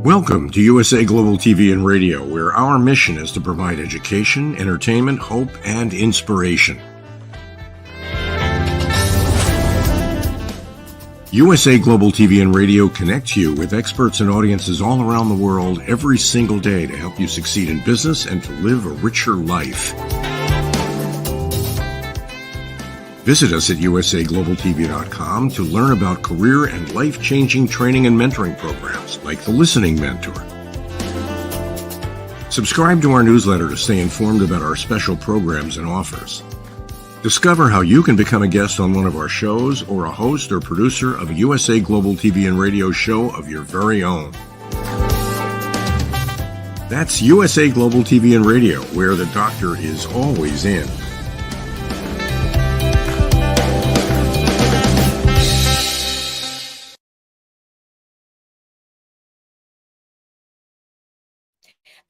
Welcome to USA Global TV and Radio, where our mission is to provide education, entertainment, hope, and inspiration. USA Global TV and Radio connects you with experts and audiences all around the world every single day to help you succeed in business and to live a richer life. Visit us at usaglobaltv.com to learn about career and life-changing training and mentoring programs like the Listening Mentor. Subscribe to our newsletter to stay informed about our special programs and offers. Discover how you can become a guest on one of our shows or a host or producer of a USA Global TV and Radio show of your very own. That's USA Global TV and Radio, where the doctor is always in.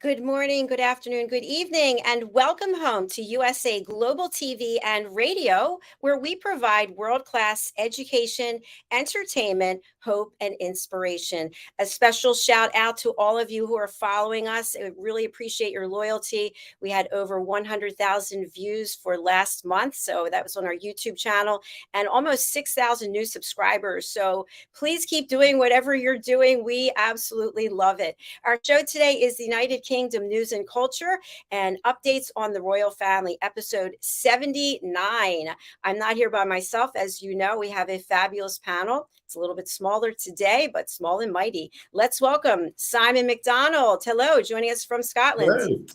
Good morning, good afternoon, good evening, and welcome home to USA Global TV and Radio, where we provide world-class education, entertainment, hope, and inspiration. A special shout out to all of you who are following us. I really appreciate your loyalty. We had over 100,000 views for last month, so that was on our YouTube channel, and almost 6,000 new subscribers. So please keep doing whatever you're doing. We absolutely love it. Our show today is the United Kingdom News and Culture and updates on the royal family, episode 79. I'm not here by myself. As you know, we have a fabulous panel. It's a little bit smaller today, but small and mighty. Let's welcome Simon MacDonald. Hello, joining us from Scotland.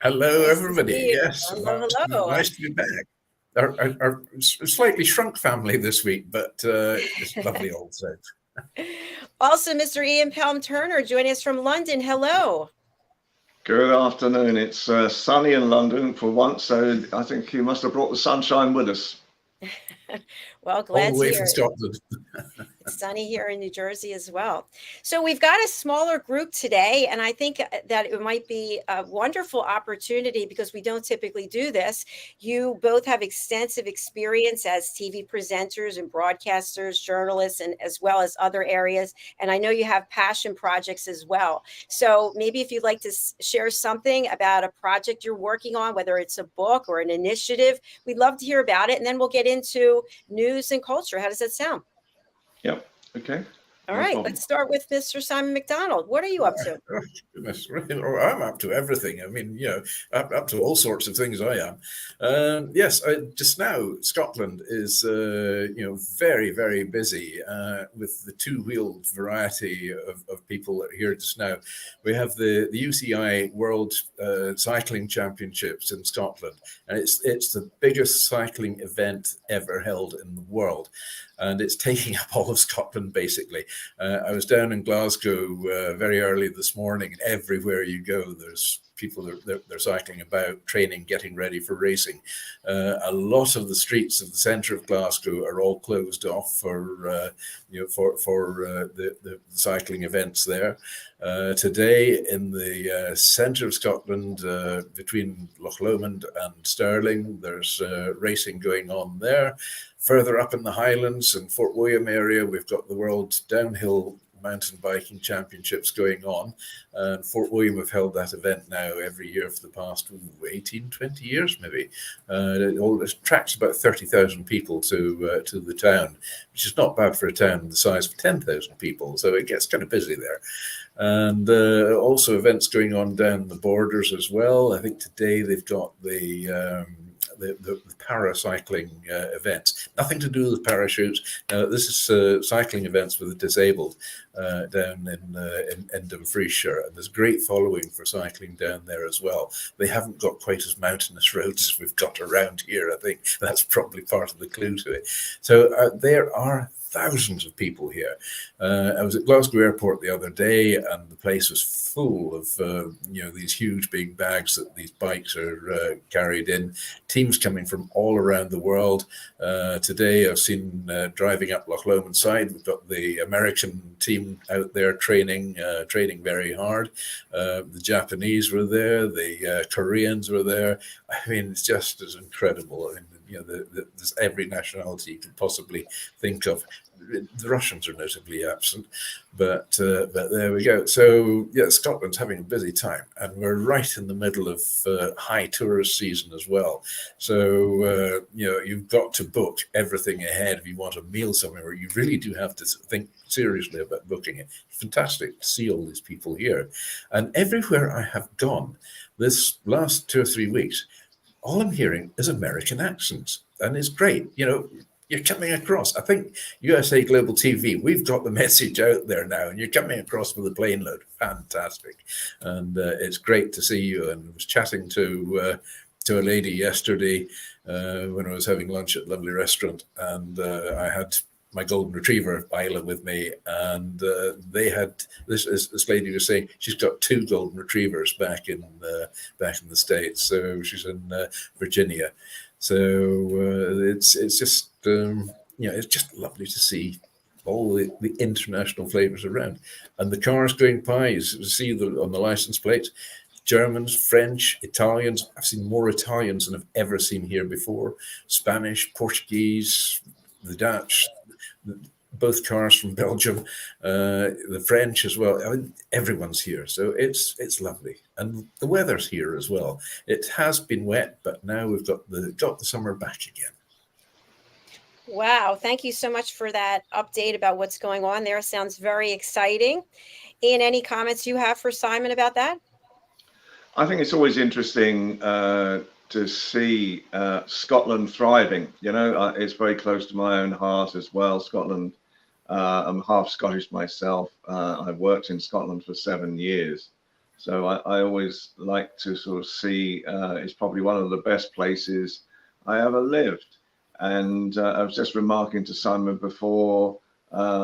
Hello, Nice everybody. Yes, hello. Nice to be back. Our slightly shrunk family this week, but it's lovely also. Also, Mr. Ian Pelham-Turner joining us from London. Hello. Good afternoon. It's sunny in London for once, so I think you must have brought the sunshine with us. Well, glad all the way to hear from Scotland. It's sunny here in New Jersey as well. So we've got a smaller group today, and I think that it might be a wonderful opportunity because we don't typically do this. You both have extensive experience as TV presenters and broadcasters, journalists, and as well as other areas. And I know you have passion projects as well. So maybe if you'd like to share something about a project you're working on, whether it's a book or an initiative, we'd love to hear about it. And then we'll get into news and culture. How does that sound? Yep. Okay. All right. Let's start with Mr. Simon MacDonald. What are you up to? Goodness, I'm up to everything. I mean, up to all sorts of things I am. Yes, just now, Scotland is, very, very busy with the two-wheeled variety of people that are here just now. We have the UCI World Cycling Championships in Scotland, and it's the biggest cycling event ever held in the world. And it's taking up all of Scotland, basically. I was down in Glasgow very early this morning, and everywhere you go, there's people they're cycling about, training, getting ready for racing. A lot of the streets of the centre of Glasgow are all closed off for the cycling events there. Today, in the centre of Scotland, between Loch Lomond and Stirling, there's racing going on there. Further up in the Highlands and Fort William area, we've got the World Downhill Mountain Biking Championships going on. Fort William have held that event now every year for the past 18, 20 years, maybe. It attracts about 30,000 people to the town, which is not bad for a town the size of 10,000 people. So it gets kind of busy there. And also events going on down the borders as well. I think today they've got the paracycling events. Nothing to do with parachutes. This is cycling events for the disabled down in Dumfriesshire, and there's great following for cycling down there as well. They haven't got quite as mountainous roads as we've got around here. I think that's probably part of the clue to it. So there are thousands of people here. I was at Glasgow Airport the other day, and the place was full of these huge big bags that these bikes are carried in. Teams coming from all around the world. Today I've seen driving up Loch Lomond side, we've got the American team out there training very hard. The Japanese were there, the Koreans were there. I mean, it's just as incredible. I mean, there's every nationality you could possibly think of. The Russians are notably absent, but there we go. So yeah, Scotland's having a busy time, and we're right in the middle of high tourist season as well. So you've got to book everything ahead if you want a meal somewhere. You really do have to think seriously about booking it. Fantastic to see all these people here, and everywhere I have gone this last 2 or 3 weeks, all I'm hearing is American accents, and it's great. You're coming across. I think USA Global TV, we've got the message out there now, and you're coming across with a plane load. Fantastic. And it's great to see you. And I was chatting to a lady yesterday when I was having lunch at a lovely restaurant, and I had my golden retriever, Isla, with me, and they had this lady was saying she's got 2 golden retrievers back in the States. So she's in Virginia. So it's just it's just lovely to see all the international flavors around, and the cars going by. You see on the license plates, Germans, French, Italians. I've seen more Italians than I've ever seen here before. Spanish, Portuguese, the Dutch. Both cars from Belgium, the French as well. I mean, everyone's here, so it's lovely, and the weather's here as well. It has been wet, but now we've got the summer back again. Wow, thank you so much for that update about what's going on there. Sounds very exciting. Ian, any comments you have for Simon about that? I think it's always interesting to see Scotland thriving. It's very close to my own heart as well, Scotland. I'm half Scottish myself. I've worked in Scotland for 7 years. So I always like to sort of see, it's probably one of the best places I ever lived. And I was just remarking to Simon before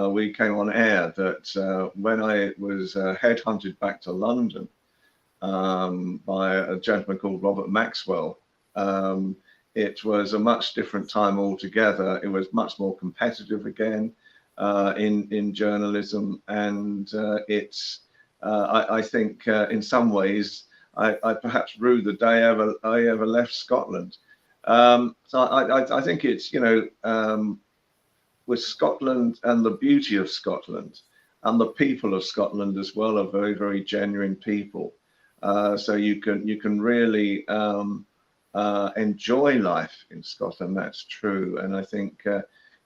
we came on air that when I was headhunted back to London by a gentleman called Robert Maxwell, it was a much different time altogether. It was much more competitive again in journalism, and I think in some ways I perhaps rue the day I ever left Scotland. So I think it's with Scotland and the beauty of Scotland and the people of Scotland as well are very, very genuine people. So you can really enjoy life in Scotland. That's true, and I think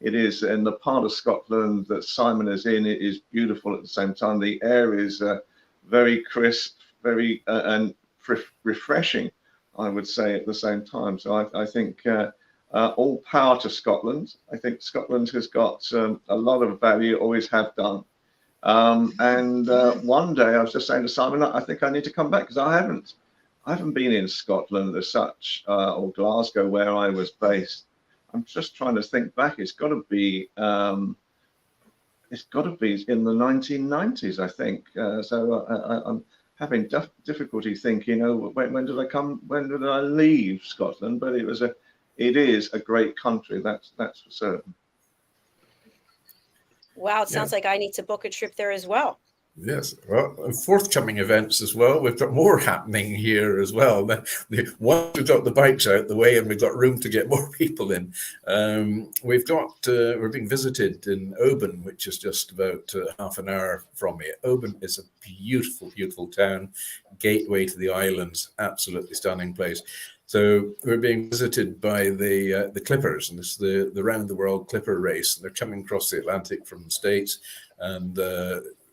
it is. And the part of Scotland that Simon is in, it is beautiful at the same time. The air is very crisp, very and refreshing, I would say, at the same time. So I think all power to Scotland. I think Scotland has got a lot of value, always have done. And one day I was just saying to Simon, I think I need to come back because I haven't been in Scotland as such, or Glasgow, where I was based. I'm just trying to think back. It's got to be in the 1990s, I think. So I'm having difficulty thinking, when did I come? When did I leave Scotland? But it is a great country. That's for certain. Wow, it sounds like I need to book a trip there as well. Yes, well, forthcoming events as well. We've got more happening here as well. Once we've got the bikes out the way and we've got room to get more people in, we're being visited in Oban, which is just about half an hour from me. Oban is a beautiful, beautiful town, gateway to the islands, absolutely stunning place. So we're being visited by the Clippers, and it's the round the world Clipper race. And they're coming across the Atlantic from the States and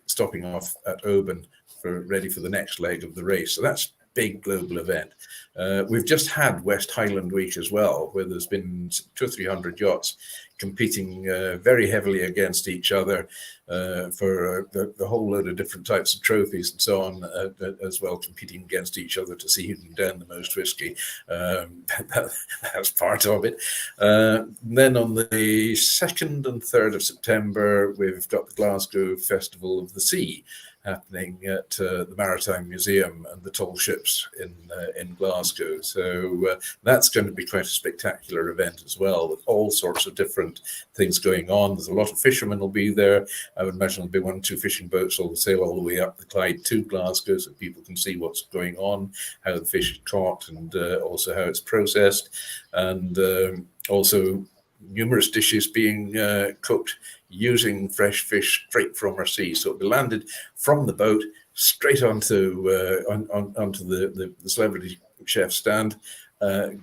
stopping off at Oban ready for the next leg of the race. So that's a big global event. We've just had West Highland Week as well, where there's been 200 or 300 yachts competing very heavily against each other for the whole load of different types of trophies and so on, as well, competing against each other to see who can down the most whiskey. That's part of it. Then on the 2nd and 3rd of September, we've got the Glasgow Festival of the Sea happening at the Maritime Museum and the tall ships in Glasgow. So that's going to be quite a spectacular event as well, with all sorts of different things going on. There's a lot of fishermen will be there. I would imagine there'll be 1 or 2 fishing boats will sail all the way up the Clyde to Glasgow so people can see what's going on, how the fish is caught, and also how it's processed. And Also, numerous dishes being cooked using fresh fish straight from our sea. So it'll be landed from the boat straight onto onto the celebrity chef stand.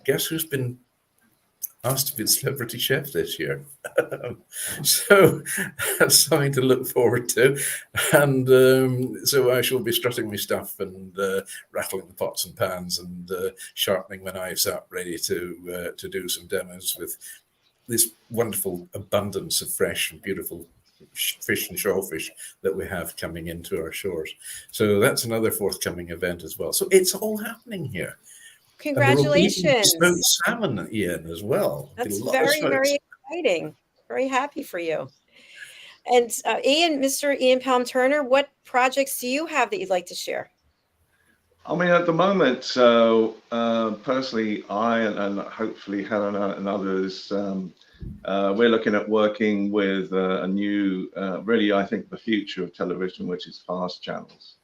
Guess who's been asked to be the celebrity chef this year? So that's something to look forward to. And so I shall be strutting my stuff and rattling the pots and pans and sharpening my knives up, ready to do some demos with this wonderful abundance of fresh and beautiful fish and shorefish that we have coming into our shores. So that's another forthcoming event as well. So it's all happening here. Congratulations. Smoked salmon, Ian, as well. That's very, very exciting. Very happy for you. And Mr. Ian Pelham Turner, what projects do you have that you'd like to share? I mean, at the moment, personally, I and hopefully Helena and others, we're looking at working with a new, really, I think, the future of television, which is fast channels.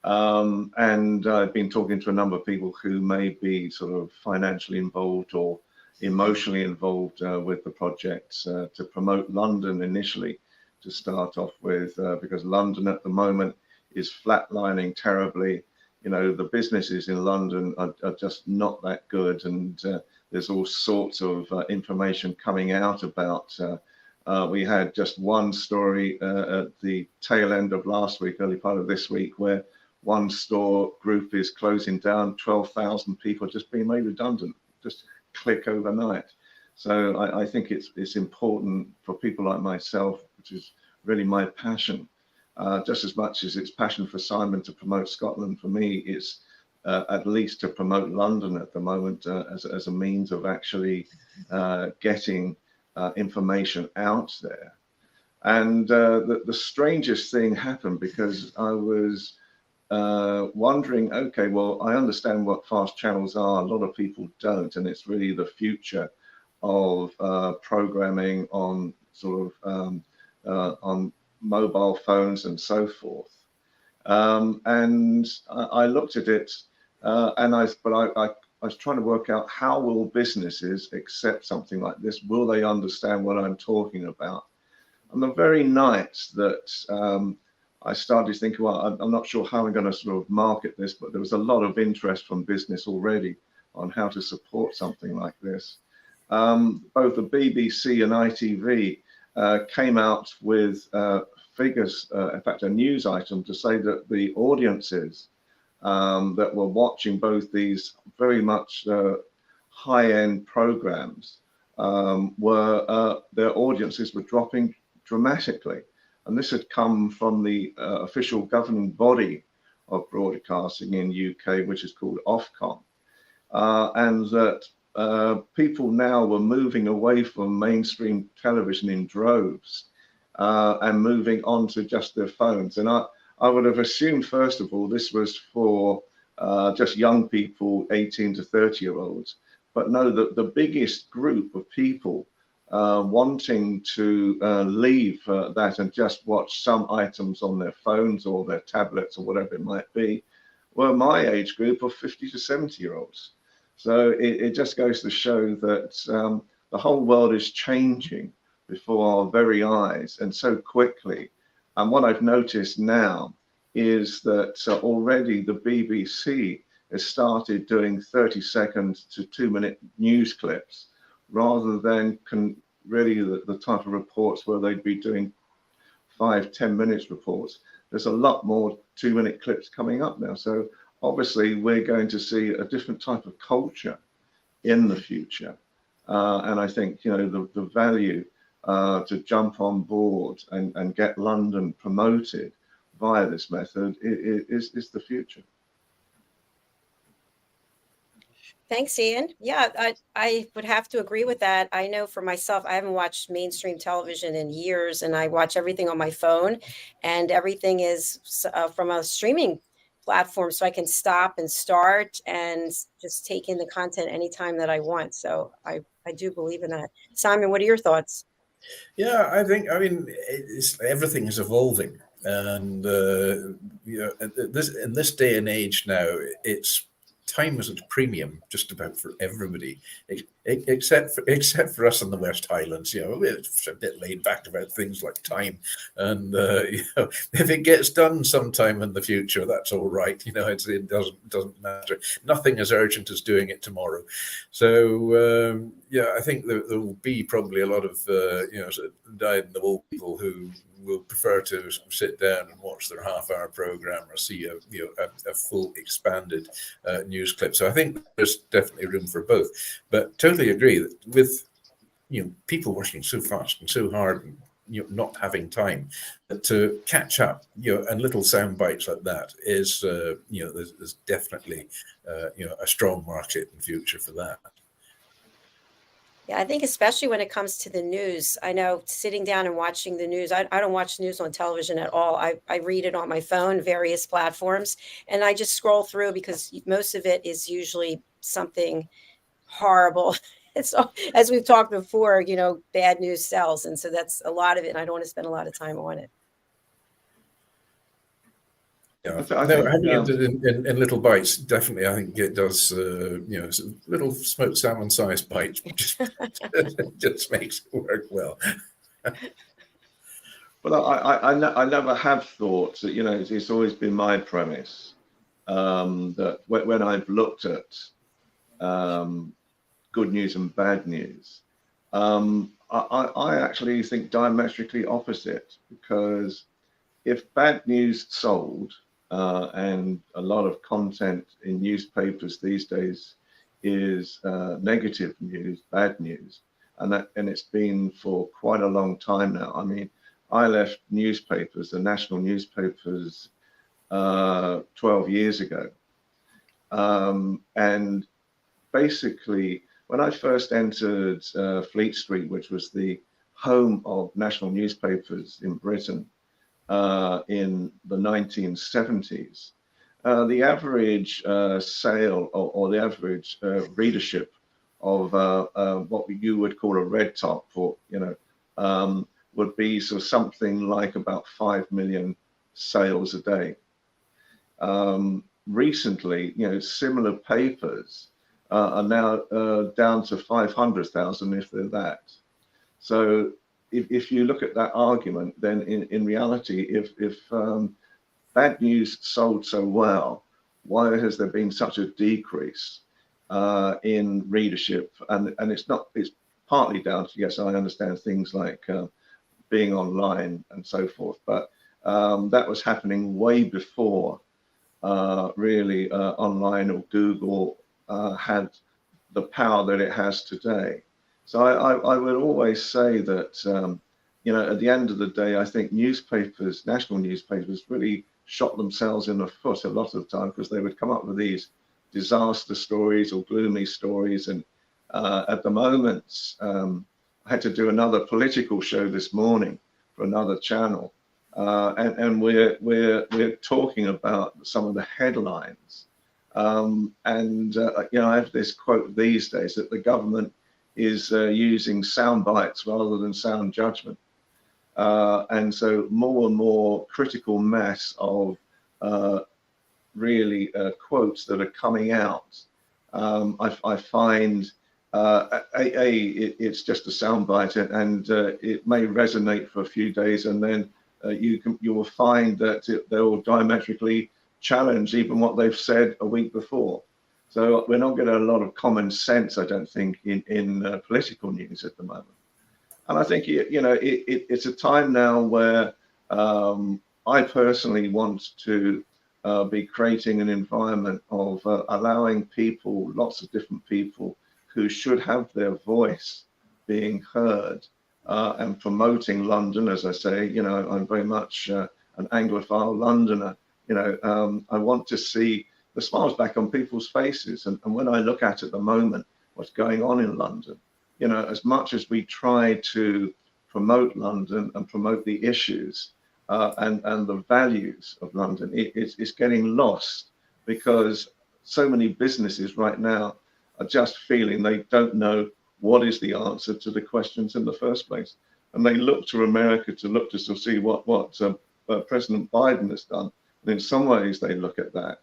And I've been talking to a number of people who may be sort of financially involved or emotionally involved with the project to promote London initially to start off with, because London at the moment is flatlining terribly. You know, the businesses in London are just not that good, and there's all sorts of information coming out about. We had just one story at the tail end of last week, early part of this week, where one store group is closing down, 12,000 people just being made redundant, just click overnight. So I think it's important for people like myself, which is really my passion, just as much as it's passion for Simon to promote Scotland. For me, it's at least to promote London at the moment as a means of actually getting information out there. And the strangest thing happened, because I was wondering, okay, well, I understand what fast channels are. A lot of people don't, and it's really the future of programming on sort of on mobile phones and so forth. And I looked at it, and I was trying to work out, how will businesses accept something like this? Will they understand what I'm talking about? On the very night that I started thinking, well, I'm not sure how I'm going to sort of market this, but there was a lot of interest from business already on how to support something like this. Both the BBC and ITV came out with figures, in fact, a news item to say that the audiences that were watching both these very much high-end programs their audiences were dropping dramatically. And this had come from the official governing body of broadcasting in UK, which is called Ofcom, and that people now were moving away from mainstream television in droves and moving on to just their phones. And I would have assumed, first of all, this was for just young people, 18 to 30-year-olds. But no, the biggest group of people wanting to leave that and just watch some items on their phones or their tablets or whatever it might be were my age group of 50 to 70-year-olds. So it just goes to show that the whole world is changing before our very eyes, and so quickly. And what I've noticed now is that already the BBC has started doing 30-second to 2-minute news clips, rather than really the type of reports where they'd be doing 5-10 minutes reports. There's a lot more 2-minute clips coming up now. So obviously we're going to see a different type of culture in the future. And I think, you know, the value to jump on board and get London promoted via this method is the future. Thanks, Ian. Yeah, I would have to agree with that. I know for myself, I haven't watched mainstream television in years, and I watch everything on my phone, and everything is from a streaming platform, so I can stop and start and just take in the content anytime that I want. So I do believe in that. Simon, what are your thoughts? Yeah, I mean, everything is evolving, and you know, in this day and age now, it's time is at a premium just about for everybody, except for us in the West Highlands. You know, it's a bit laid back about things like time, and you know, if it gets done sometime in the future, that's all right. You know, it doesn't matter. Nothing as urgent as doing it tomorrow. So yeah, I think there will be probably a lot of you know, sort of dyed-in-the-wool people who will prefer to sit down and watch their half-hour program or see a full expanded news clip. So I think there's definitely room for both. But totally agree that with, you know, people working so fast and so hard and, you know, not having time to catch up, you know, and little sound bites like that is you know, there's definitely you know, a strong market in future for that. Yeah, I think especially when it comes to the news, I know sitting down and watching the news, I don't watch news on television at all. I read it on my phone, various platforms, and I just scroll through because most of it is usually something horrible. It's, as we've talked before, you know, bad news sells. And so that's a lot of it. And I don't want to spend a lot of time on it. Yeah, having it in little bites, definitely, I think it does, you know, little smoked salmon sized bites just makes it work well. Well, I never have thought that, you know, it's always been my premise that when I've looked at good news and bad news, I actually think diametrically opposite, because if bad news sold, and a lot of content in newspapers these days is negative news, bad news, and it's been for quite a long time now. I mean, I left newspapers, the national newspapers, 12 years ago, and basically when I first entered Fleet Street, which was the home of national newspapers in Britain, in the 1970s, the average sale or the average readership of what you would call a red top, or, you know, would be sort of something like about 5 million sales a day. Recently, you know, similar papers are now down to 500,000, if they're that. So if you look at that argument, then in reality, if bad news sold so well, why has there been such a decrease in readership? And it's partly down to, yes, I understand things like being online and so forth, but that was happening way before really online or Google had the power that it has today. So I would always say that, you know, at the end of the day, I think newspapers, national newspapers, really shot themselves in the foot a lot of the time, because they would come up with these disaster stories or gloomy stories. And at the moment, I had to do another political show this morning for another channel, and we're talking about some of the headlines. You know, I have this quote these days that the government is using sound bites rather than sound judgment. And so more and more critical mass of really quotes that are coming out. I find it's just a sound bite, and it may resonate for a few days, and then you will find that they will diametrically challenge even what they've said a week before. So we're not getting a lot of common sense, I don't think, in political news at the moment. And I think, you know, it's a time now where I personally want to be creating an environment of allowing people, lots of different people who should have their voice being heard, and promoting London. As I say, you know, I'm very much an Anglophile Londoner. You know, I want to see the smiles back on people's faces. And when I look at the moment, what's going on in London, you know, as much as we try to promote London and promote the issues and the values of London, it's getting lost, because so many businesses right now are just feeling they don't know what is the answer to the questions in the first place. And they look to America to see what President Biden has done. And in some ways they look at that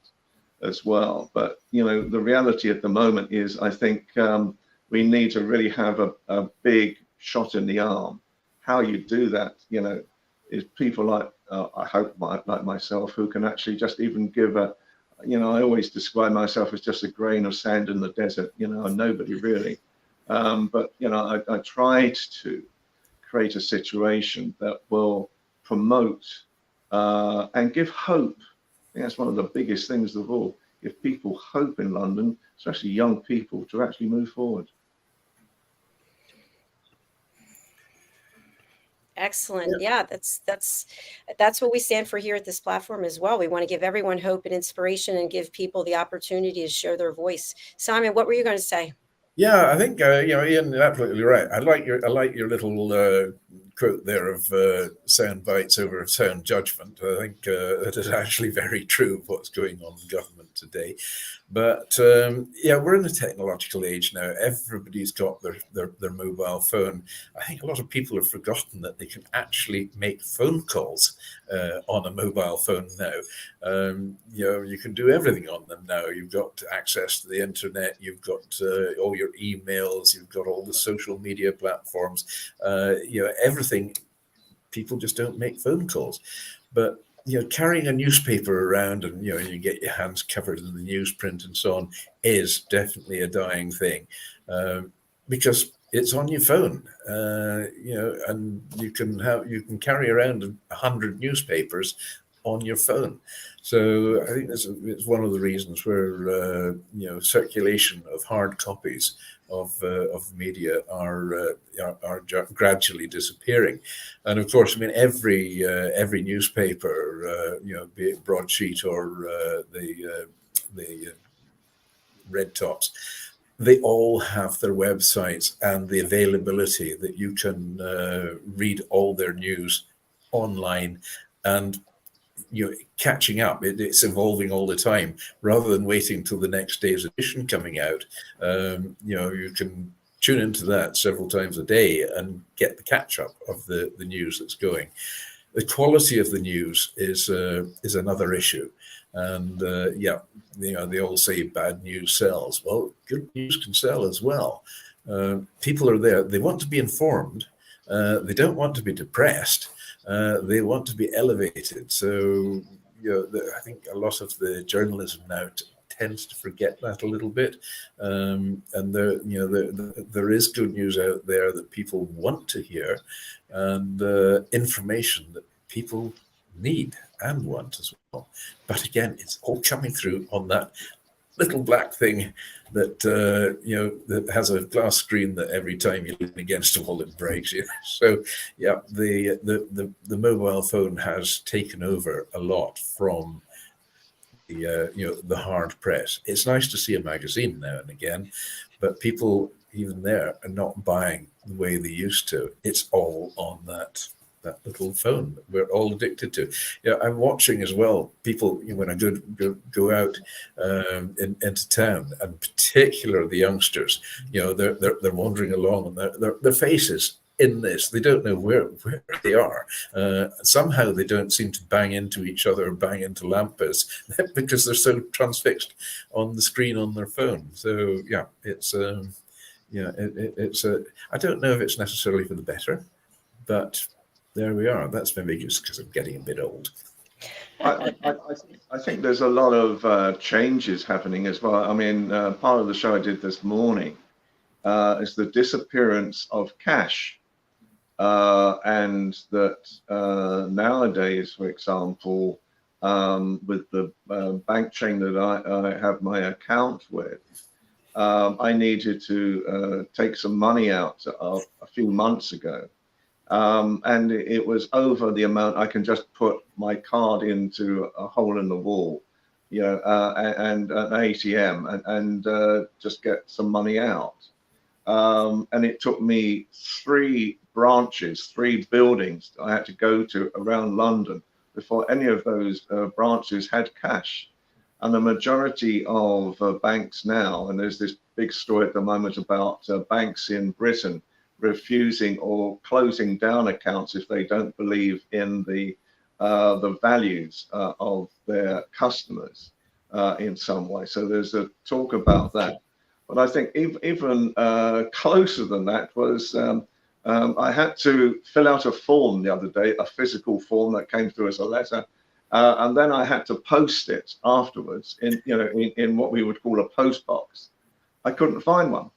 as well. But, you know, the reality at the moment is, I think we need to really have a big shot in the arm. How you do that, you know, is people like, I hope like myself, who can actually just even give a, you know, I always describe myself as just a grain of sand in the desert, you know, and nobody really. But, you know, I tried to create a situation that will promote and give hope. I think that's one of the biggest things of all. Give people hope in London, especially young people, to actually move forward. Excellent. Yeah, that's what we stand for here at this platform as well. We want to give everyone hope and inspiration and give people the opportunity to share their voice. Simon, what were you going to say? Yeah, I think you know, Ian, you're absolutely right. I like your little quote there of sound bites over sound judgment. I think that is actually very true of what's going on in government today. But yeah, we're in a technological age now. Everybody's got their mobile phone. I think a lot of people have forgotten that they can actually make phone calls on a mobile phone now. You know, you can do everything on them now. You've got access to the internet. You've got all your emails. You've got all the social media platforms. You know, everything. People just don't make phone calls. But you know, carrying a newspaper around and, you know, you get your hands covered in the newsprint and so on is definitely a dying thing, because it's on your phone, you know, and you can carry around 100 newspapers on your phone. So I think it's one of the reasons where you know, circulation of hard copies of media are gradually disappearing. And of course, I mean, every newspaper, you know, be it broadsheet or the red tops, they all have their websites and the availability that you can read all their news online. And you know, catching up, it's evolving all the time, rather than waiting till the next day's edition coming out. You know, you can tune into that several times a day and get the catch up of the news that's going. The quality of the news is another issue. And yeah, you know, they all say bad news sells. Well, good news can sell as well. People are there. They want to be informed. They don't want to be depressed. They want to be elevated. So, you know, I think a lot of the journalism now tends to forget that a little bit. And there, you know, there is good news out there that people want to hear, and information that people need and want as well. But again, it's all coming through on that little black thing that you know, that has a glass screen that every time you lean against a wall it breaks. You know? So yeah, the mobile phone has taken over a lot from the you know, the hard press. It's nice to see a magazine now and again, but people even there are not buying the way they used to. It's all on that little phone that we're all addicted to. Yeah, I'm watching as well. People, you know, when I go out into town, and particularly the youngsters, you know, they're wandering along, and their faces in this, they don't know where they are. Somehow they don't seem to bang into each other or bang into lampposts because they're so transfixed on the screen on their phone. So yeah, it's yeah, it's I don't know if it's necessarily for the better, but there we are. That's maybe just because I'm getting a bit old. I think there's a lot of changes happening as well. I mean, part of the show I did this morning is the disappearance of cash. And that nowadays, for example, with the bank chain that I have my account with, I needed to take some money out a few months ago. And it was over the amount I can just put my card into a hole in the wall, you know, and an ATM and just get some money out. And it took me 3 branches, 3 buildings I had to go to around London before any of those branches had cash. And the majority of banks now, and there's this big story at the moment about banks in Britain refusing or closing down accounts if they don't believe in the values of their customers. in some way. So there's a talk about that. But I think even closer than that was I had to fill out a form the other day, a physical form that came through as a letter, and then I had to post it afterwards in what we would call a post box. I couldn't find one.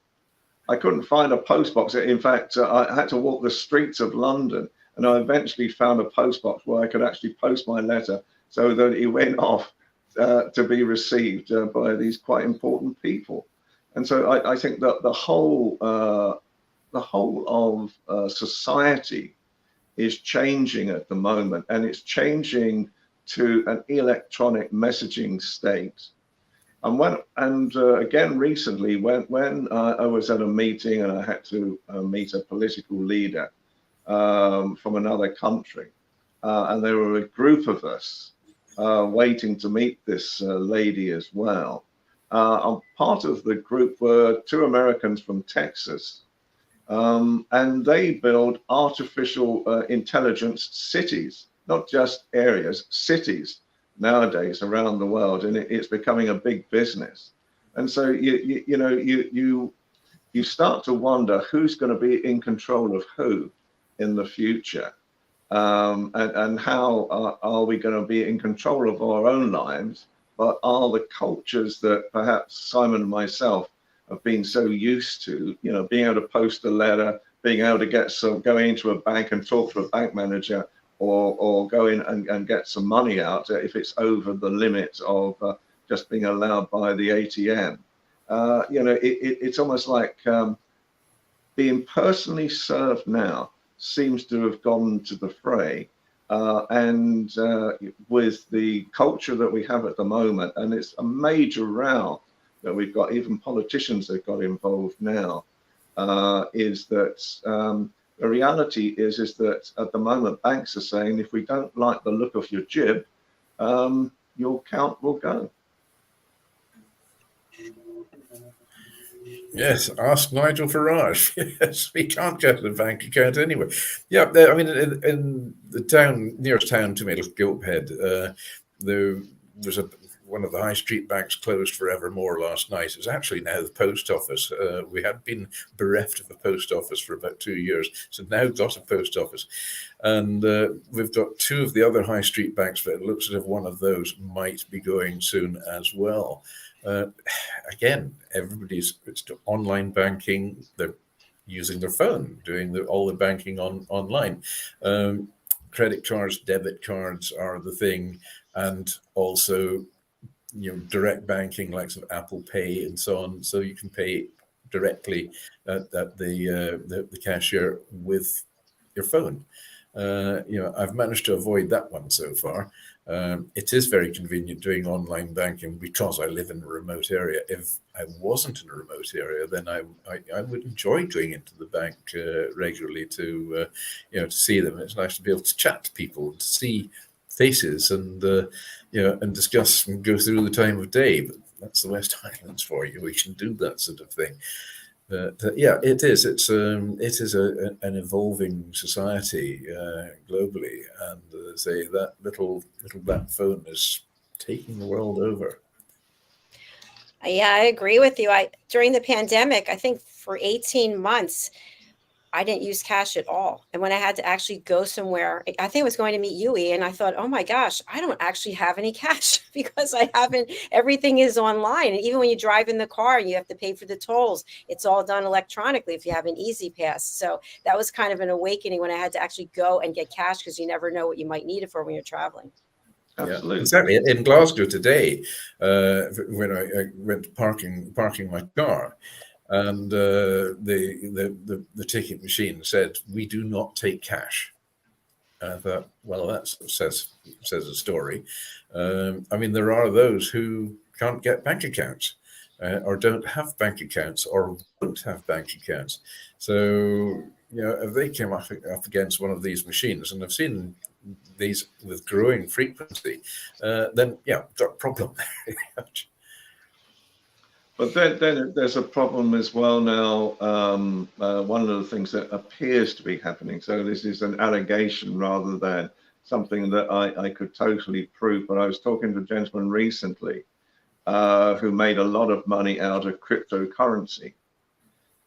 I couldn't find a post box. In fact, I had to walk the streets of London, and I eventually found a post box where I could actually post my letter so that it went off to be received by these quite important people. And so I think that the whole of society is changing at the moment, and it's changing to an electronic messaging state. And again, recently, when I was at a meeting and I had to meet a political leader from another country, and there were a group of us waiting to meet this lady as well. And part of the group were two Americans from Texas, and they build artificial intelligence cities, not just areas, cities nowadays around the world, and it's becoming a big business. And so you start to wonder who's going to be in control of who in the future, and how are we going to be in control of our own lives, but are the cultures that perhaps Simon and myself have been so used to, being able to post a letter, being able to go into a bank and talk to a bank manager, or go in and get some money out if it's over the limit of just being allowed by the ATM. It's almost like being personally served now seems to have gone to the fray, and with the culture that we have at the moment, and it's a major row that we've got, even politicians have got involved now, is that the reality is that at the moment banks are saying if we don't like the look of your jib, your account will go. Yes, ask Nigel Farage. Yes, we can't get a bank account anyway. Yeah, I mean, in the nearest town to me, Gilthead, there's one of the high street banks closed forevermore last night. It's actually now the post office. We had been bereft of a post office for about 2 years, so now got a post office. And we've got two of the other high street banks, but it looks as if one of those might be going soon as well. Again, it's online banking. They're using their phone, doing all the banking online. Credit cards, debit cards are the thing, and also direct banking like some Apple Pay and so on. So you can pay directly at the cashier with your phone. I've managed to avoid that one so far. It is very convenient doing online banking because I live in a remote area. If I wasn't in a remote area, then I would enjoy going into the bank regularly to see them. It's nice to be able to chat to people, to see faces, and and discuss and go through the time of day. But that's the West Highlands for you. We can do that sort of thing. But yeah, it is. It is an evolving society globally, and say that little black phone is taking the world over. Yeah, I agree with you. During the pandemic, I think for 18 months, I didn't use cash at all. And when I had to actually go somewhere, I think I was going to meet Yui, and I thought, oh my gosh, I don't actually have any cash because everything is online. And even when you drive in the car and you have to pay for the tolls, it's all done electronically if you have an Easy Pass. So that was kind of an awakening when I had to actually go and get cash, because you never know what you might need it for when you're traveling. Absolutely. Yeah, exactly. In Glasgow today, when I went parking my car, and the ticket machine said, "We do not take cash." And I thought, well, that says a story. I mean, there are those who can't get bank accounts, or don't have bank accounts, or won't have bank accounts. So if they came up against one of these machines, and I've seen these with growing frequency, then got a problem there. But then there's a problem as well now. One of the things that appears to be happening, so this is an allegation rather than something that I could totally prove, but I was talking to a gentleman recently who made a lot of money out of cryptocurrency.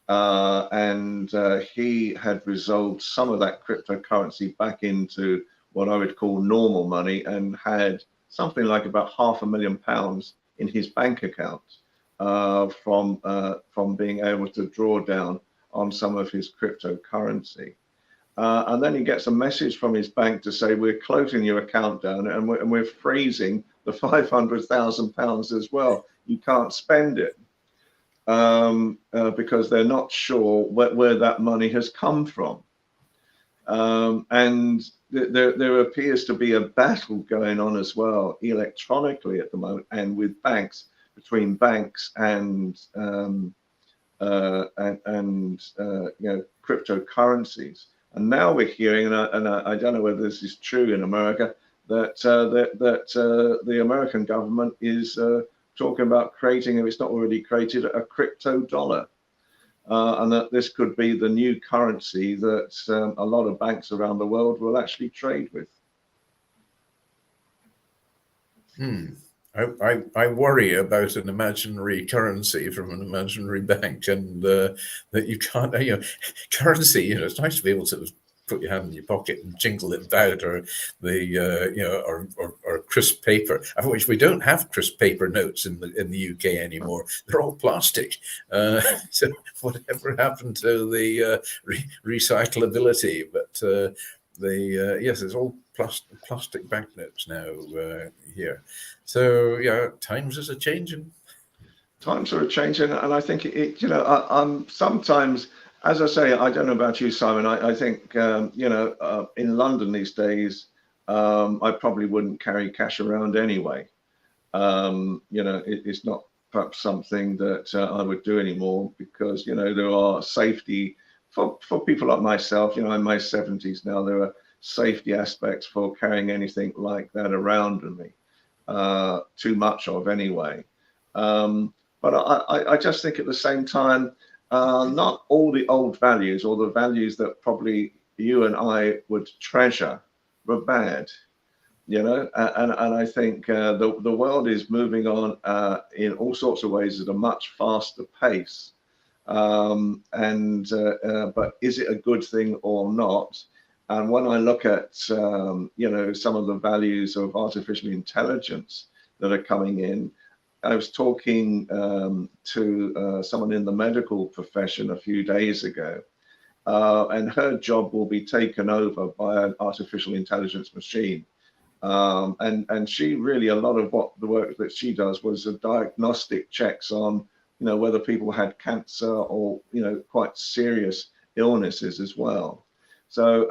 And he had resolved some of that cryptocurrency back into what I would call normal money, and had something like about £500,000 in his bank account from being able to draw down on some of his cryptocurrency. And then he gets a message from his bank to say, we're closing your account down, and we're freezing the £500,000 as well. You can't spend it. Because they're not sure where that money has come from. And there appears to be a battle going on as well electronically at the moment, and with banks, between banks and cryptocurrencies. And now we're hearing, and I don't know whether this is true in America, that the American government is talking about creating, if it's not already created, a crypto dollar. And that this could be the new currency that a lot of banks around the world will actually trade with. I worry about an imaginary currency from an imaginary bank, and that you can't, currency, it's nice to be able to put your hand in your pocket and jingle it about, or or crisp paper, of which we don't have crisp paper notes in the UK anymore. They're all plastic. So whatever happened to the recyclability? But yes, it's all plastic banknotes now here. So yeah, times are changing. Times are changing, and I think I'm sometimes, as I say, I don't know about you, Simon. I think in London these days, I probably wouldn't carry cash around anyway. It's not perhaps something that I would do anymore, because there are safety for people like myself. In my 70s now, there are safety aspects for carrying anything like that around with me. Too much of anyway. But I just think at the same time, not all the old values, or the values that probably you and I would treasure, were bad, and I think the world is moving on in all sorts of ways at a much faster pace. But is it a good thing or not? And when I look at some of the values of artificial intelligence that are coming in, I was talking to someone in the medical profession a few days ago, and her job will be taken over by an artificial intelligence machine. And she really, a lot of the work that she does was a diagnostic checks on, whether people had cancer or, quite serious illnesses as well. So,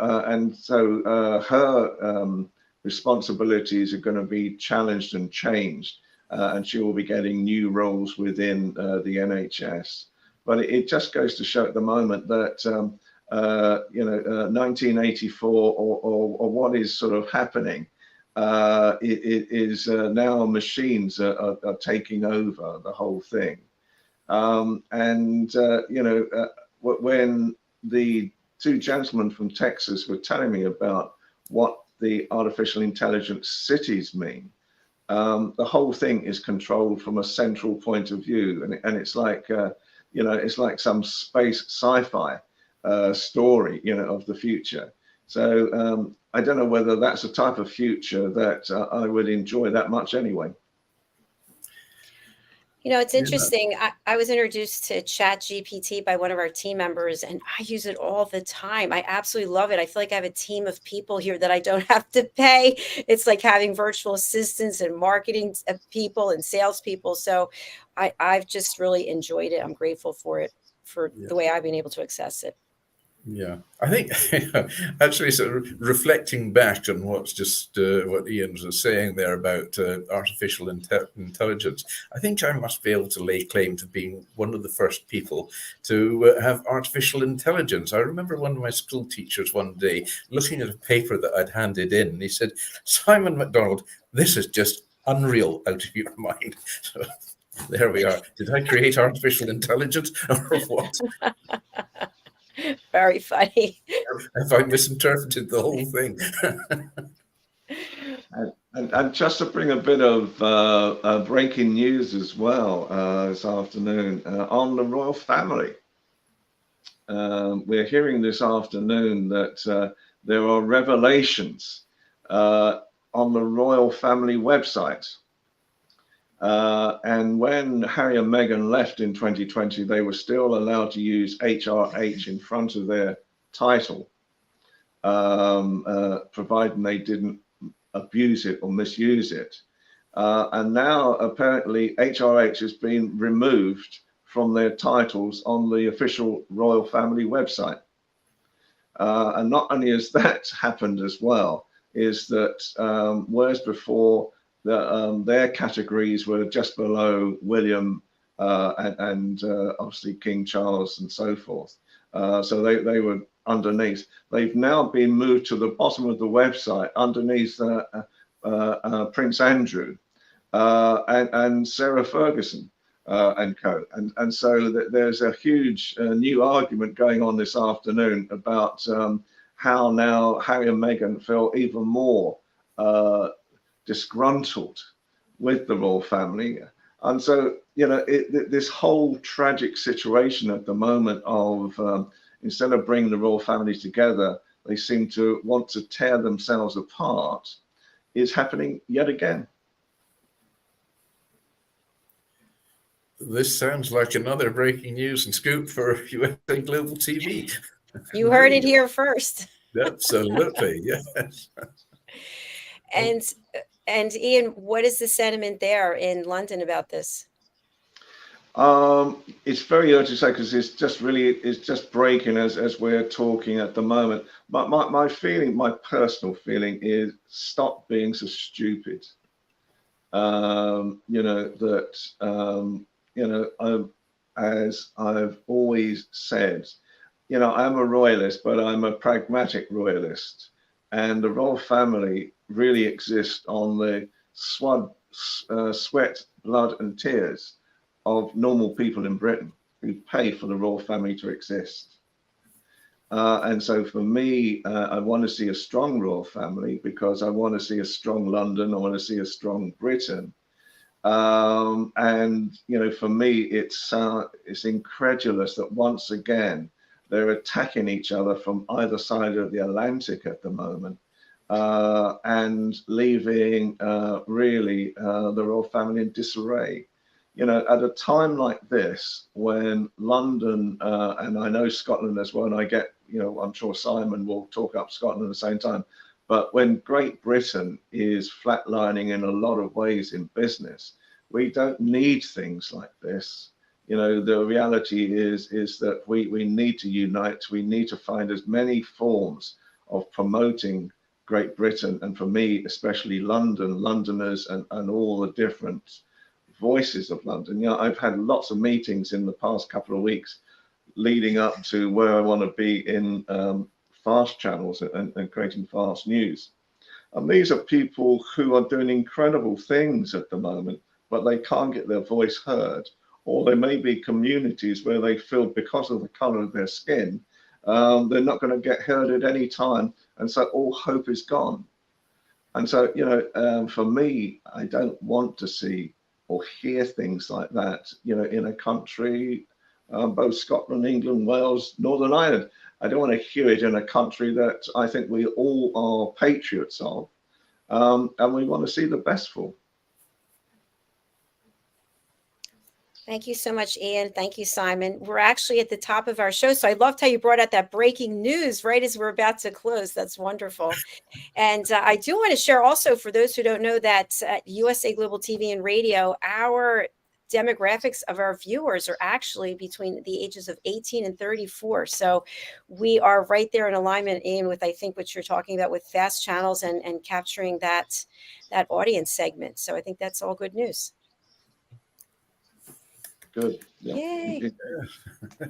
her responsibilities are going to be challenged and changed. And she will be getting new roles within the NHS. But it just goes to show at the moment that 1984 or what is sort of happening it is now machines are taking over the whole thing. When the two gentlemen from Texas were telling me about what the artificial intelligence cities mean, the whole thing is controlled from a central point of view, and it's like it's like some space sci-fi story of the future. So I don't know whether that's a type of future that I would enjoy that much anyway. It's interesting. I was introduced to ChatGPT by one of our team members, and I use it all the time. I absolutely love it. I feel like I have a team of people here that I don't have to pay. It's like having virtual assistants and marketing people and salespeople. So I've just really enjoyed it. I'm grateful for it, for the way I've been able to access it. Yeah, I think actually, sort of reflecting back on what's just what Ian was saying there about artificial intelligence, I think I must be able to lay claim to being one of the first people to have artificial intelligence. I remember one of my school teachers one day looking at a paper that I'd handed in, and he said, "Simon MacDonald, this is just unreal out of your mind." So there we are. Did I create artificial intelligence or what? Very funny. Have I misinterpreted the whole thing? And just to bring a bit of breaking news as well this afternoon on the royal family. We're hearing this afternoon that there are revelations on the royal family website. And when Harry and Meghan left in 2020, they were still allowed to use HRH in front of their title, providing they didn't abuse it or misuse it. And now apparently HRH has been removed from their titles on the official royal family website. And not only has that happened as well, is that whereas before their categories were just below William and obviously King Charles and so forth. So they were underneath. They've now been moved to the bottom of the website underneath Prince Andrew and Sarah Ferguson and co. And so there's a huge new argument going on this afternoon about how now Harry and Meghan feel even more disgruntled with the royal family. And so, you know, this whole tragic situation at the moment of instead of bringing the royal family together, they seem to want to tear themselves apart, is happening yet again. This sounds like another breaking news and scoop for USA Global TV. You heard it here first. Absolutely, yes. And Ian, what is the sentiment there in London about this? It's very early to say because it's just breaking as we're talking at the moment. But my feeling, my personal feeling, is stop being so stupid. You know that you know, as I've always said, you know, I'm a royalist, but I'm a pragmatic royalist, and the royal family really exists on the sweat, blood, and tears of normal people in Britain who pay for the royal family to exist. And so for me, I want to see a strong royal family because I want to see a strong London. I want to see a strong Britain. And, you know, for me, it's incredulous that once again, they're attacking each other from either side of the Atlantic at the moment. And leaving really the royal family in disarray. You know, at a time like this, when London, and I know Scotland as well, and I get, you know, I'm sure Simon will talk up Scotland at the same time, but when Great Britain is flatlining in a lot of ways in business, we don't need things like this. You know, the reality is that we need to unite. We need to find as many forms of promoting Great Britain, and for me, especially London, Londoners, and all the different voices of London. You know, I've had lots of meetings in the past couple of weeks leading up to where I want to be in fast channels and creating fast news. And these are people who are doing incredible things at the moment, but they can't get their voice heard. Or there may be communities where they feel because of the color of their skin, they're not going to get heard at any time. And so all hope is gone. And so, you know, for me, I don't want to see or hear things like that, you know, in a country, both Scotland, England, Wales, Northern Ireland. I don't want to hear it in a country that I think we all are patriots of, and we want to see the best for. Thank you so much, Ian. Thank you, Simon. We're actually at the top of our show, so I loved how you brought out that breaking news right as we're about to close. That's wonderful. And I do want to share also, for those who don't know, that at USA Global TV and Radio, our demographics of our viewers are actually between the ages of 18 and 34. So we are right there in alignment, Ian, with I think what you're talking about with fast channels and capturing that audience segment. So I think that's all good news. Good. Yeah. Yay.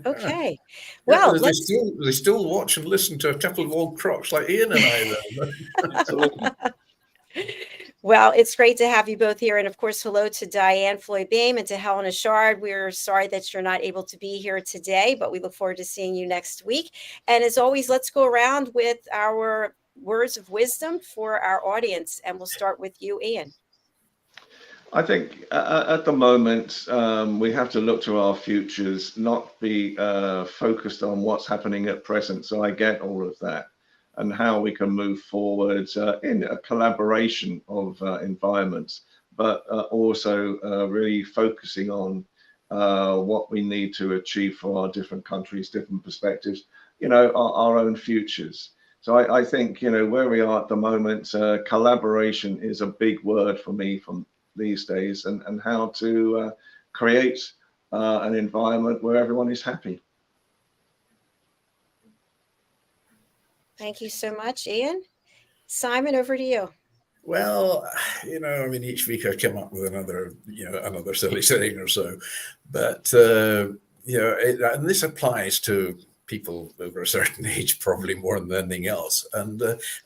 Okay. Well, Well, they still watch and listen to a couple of old crocs like Ian and I. Absolutely. Well, it's great to have you both here. And of course, hello to DIANN, FLOYD, BOEHM, and to Helena Chard. We're sorry that you're not able to be here today, but we look forward to seeing you next week. And as always, let's go around with our words of wisdom for our audience? And we'll start with you, Ian. I think at the moment, we have to look to our futures, not be focused on what's happening at present. So I get all of that, and how we can move forward in a collaboration of environments, but also really focusing on what we need to achieve for our different countries, different perspectives, our own futures. So I think, where we are at the moment, collaboration is a big word for me from these days, and how to create an environment where everyone is happy. Thank you so much, Ian. Simon, over to you. Well, each week I come up with another silly saying or so, but and this applies to people over a certain age probably more than anything else. And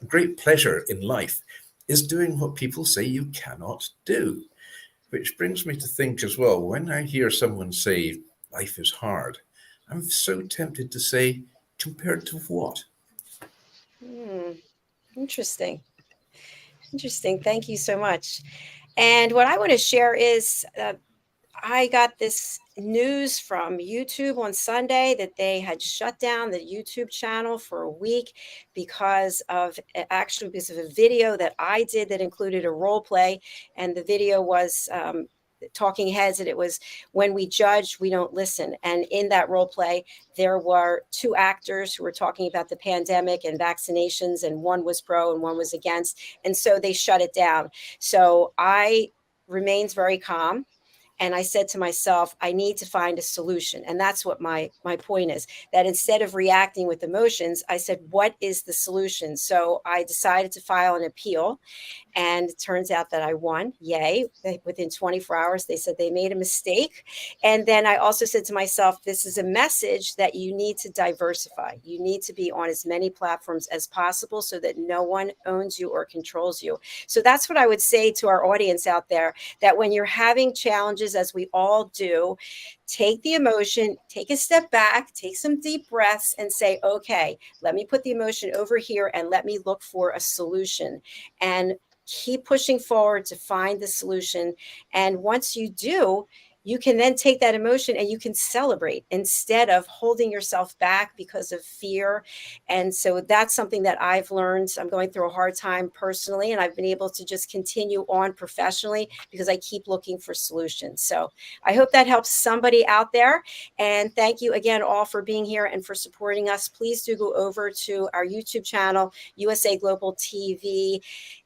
great pleasure in life is doing what people say you cannot do, which brings me to think as well, when I hear someone say life is hard, I'm so tempted to say, compared to what? Interesting. Thank you so much. And what I want to share is I got this news from YouTube on Sunday that they had shut down the YouTube channel for a week because of a video that I did that included a role play. And the video was talking heads, and it was when we judge, we don't listen. And in that role play, there were two actors who were talking about the pandemic and vaccinations, and one was pro and one was against. And so they shut it down. So I remained very calm. And I said to myself, I need to find a solution. And that's what my point is, that instead of reacting with emotions, I said, what is the solution? So I decided to file an appeal. And it turns out that I won. Yay. Within 24 hours, they said they made a mistake. And then I also said to myself, this is a message that you need to diversify. You need to be on as many platforms as possible so that no one owns you or controls you. So that's what I would say to our audience out there, that when you're having challenges, as we all do, take the emotion, take a step back, take some deep breaths and say, okay, let me put the emotion over here and let me look for a solution. And keep pushing forward to find the solution. And once you do, you can then take that emotion and you can celebrate instead of holding yourself back because of fear. And so that's something that I've learned. I'm going through a hard time personally, and I've been able to just continue on professionally because I keep looking for solutions. So I hope that helps somebody out there. And thank you again all for being here and for supporting us. Please do go over to our YouTube channel, USA Global TV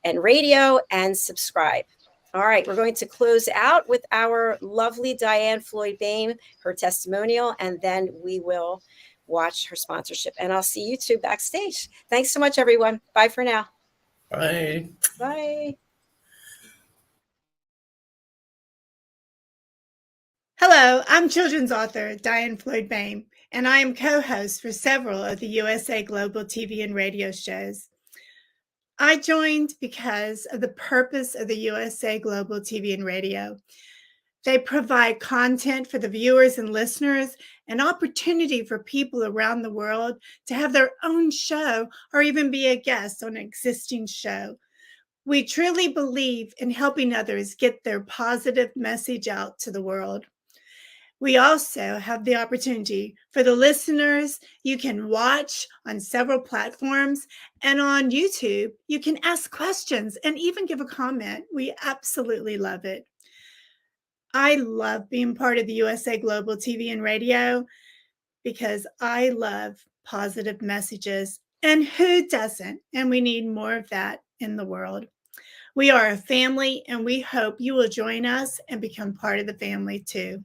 and Radio, and subscribe. All right, we're going to close out with our lovely Diann Floyd BOEHM, her testimonial, and then we will watch her sponsorship. And I'll see you two backstage. Thanks so much, everyone. Bye for now. Bye. Bye. Hello, I'm children's author Diann Floyd BOEHM, and I am co-host for several of the USA Global TV and radio shows. I joined because of the purpose of the USA Global TV and radio. They provide content for the viewers and listeners, an opportunity for people around the world to have their own show or even be a guest on an existing show. We truly believe in helping others get their positive message out to the world. We also have the opportunity for the listeners. You can watch on several platforms, and on YouTube, you can ask questions and even give a comment. We absolutely love it. I love being part of the USA Global TV and radio because I love positive messages, and who doesn't? And we need more of that in the world. We are a family, and we hope you will join us and become part of the family too.